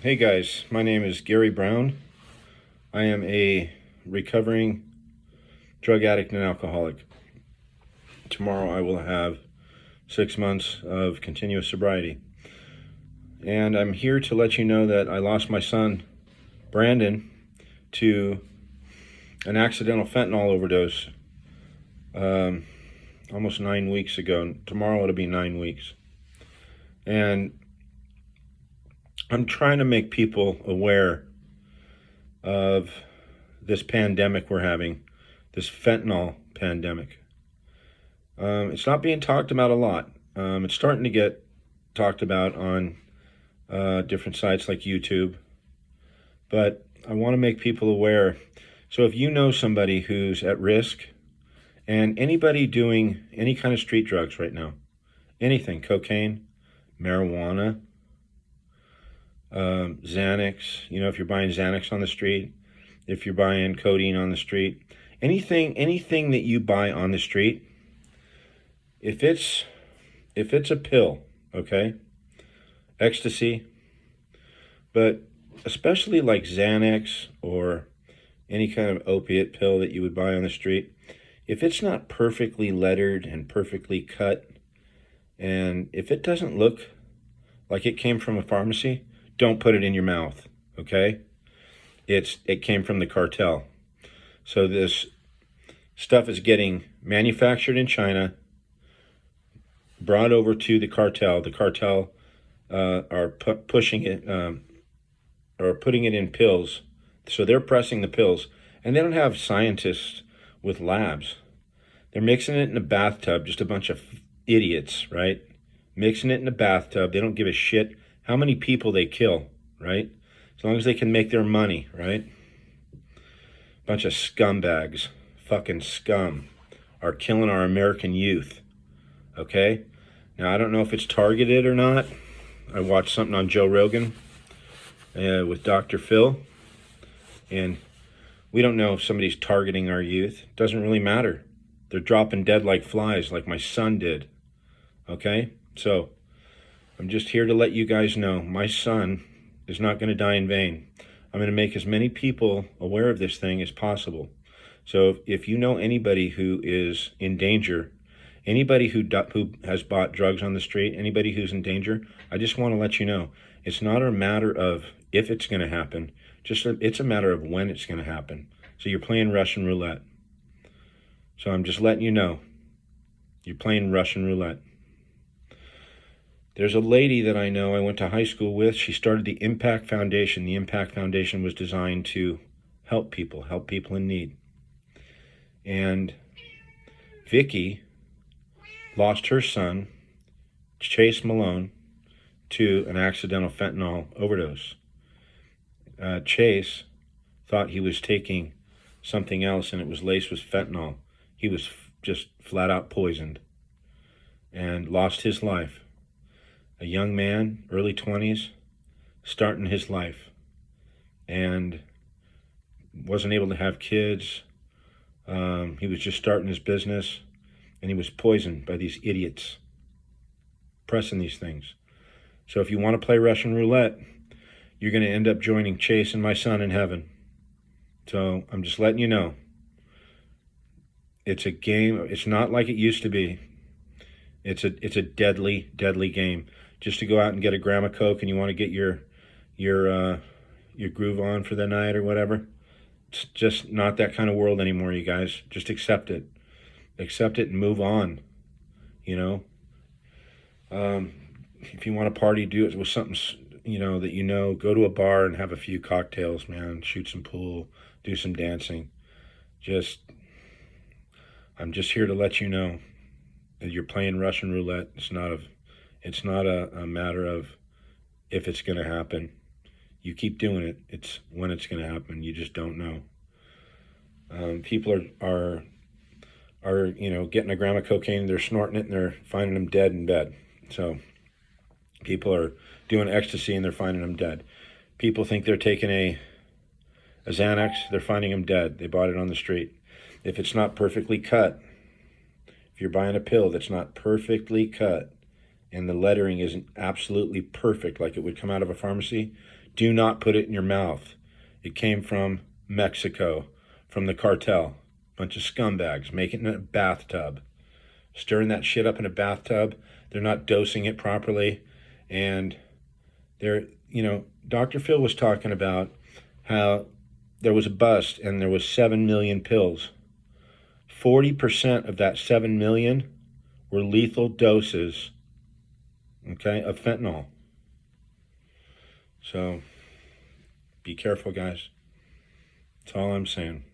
Hey guys, my name is Gary Brown. I am a recovering drug addict and alcoholic. Tomorrow I will have 6 months of continuous sobriety. And I'm here to let you know that I lost my son, Brandon, to an accidental fentanyl overdose almost 9 weeks ago. Tomorrow it'll be 9 weeks. And I'm trying to make people aware of this pandemic we're having, this fentanyl pandemic. It's not being talked about a lot. It's starting to get talked about on different sites like YouTube, but I want to make people aware. So if you know somebody who's at risk, and anybody doing any kind of street drugs right now, anything, cocaine, marijuana, Xanax, if you're buying Xanax on the street, if you're buying codeine on the street, anything that you buy on the street, if it's a pill, okay, ecstasy, but especially like Xanax or any kind of opiate pill that you would buy on the street, if it's not perfectly lettered and perfectly cut, and if it doesn't look like it came from a pharmacy, don't put it in your mouth, okay? It came from the cartel. So this stuff is getting manufactured in China, brought over to the cartel. The cartel are pushing it, or putting it in pills. So they're pressing the pills, and they don't have scientists with labs. They're mixing it in a bathtub, just a bunch of idiots, right? Mixing it in a bathtub. They don't give a shit how many people they kill, right? As long as they can make their money, right? Bunch of scumbags, fucking scum, are killing our American youth, okay? Now, I don't know if it's targeted or not. I watched something on Joe Rogan with Dr. Phil, and we don't know if somebody's targeting our youth. It doesn't really matter. They're dropping dead like flies, like my son did, okay? So I'm just here to let you guys know my son is not going to die in vain. I'm going to make as many people aware of this thing as possible. So if you know anybody who is in danger, anybody who has bought drugs on the street, anybody who's in danger, I just want to let you know, it's not a matter of if it's going to happen, it's a matter of when it's going to happen. So you're playing Russian roulette. So I'm just letting you know, you're playing Russian roulette. There's a lady that I know I went to high school with. She started the Impact Foundation. The Impact Foundation was designed to help people in need. And Vicky lost her son, Chase Malone, to an accidental fentanyl overdose. Chase thought he was taking something else, and it was laced with fentanyl. He was just flat out poisoned and lost his life. A young man, early 20s, starting his life, and wasn't able to have kids. He was just starting his business, and he was poisoned by these idiots pressing these things. So if you want to play Russian roulette, you're going to end up joining Chase and my son in heaven. So I'm just letting you know. It's a game. It's not like it used to be. It's a deadly, deadly game. Just to go out and get a gram of coke and you want to get your groove on for the night or whatever. It's just not that kind of world anymore, you guys. Just accept it. Accept it and move on. If you want to party, do it with something, that go to a bar and have a few cocktails, man. Shoot some pool, do some dancing. I'm just here to let you know that you're playing Russian roulette. It's not a matter of if it's going to happen. You keep doing it. It's when it's going to happen. You just don't know. People are getting a gram of cocaine, they're snorting it, and they're finding them dead in bed. So people are doing ecstasy, and they're finding them dead. People think they're taking a Xanax, they're finding them dead. They bought it on the street. If it's not perfectly cut, if you're buying a pill that's not perfectly cut, and the lettering isn't absolutely perfect like it would come out of a pharmacy, Do not put it in your mouth. It came from Mexico, from the cartel. Bunch of scumbags. Make it in a bathtub. Stirring that shit up in a bathtub. They're not dosing it properly. And they're, Dr. Phil was talking about how there was a bust and there was 7 million pills. 40% of that 7 million were lethal doses, okay, of fentanyl. So be careful, guys. That's all I'm saying.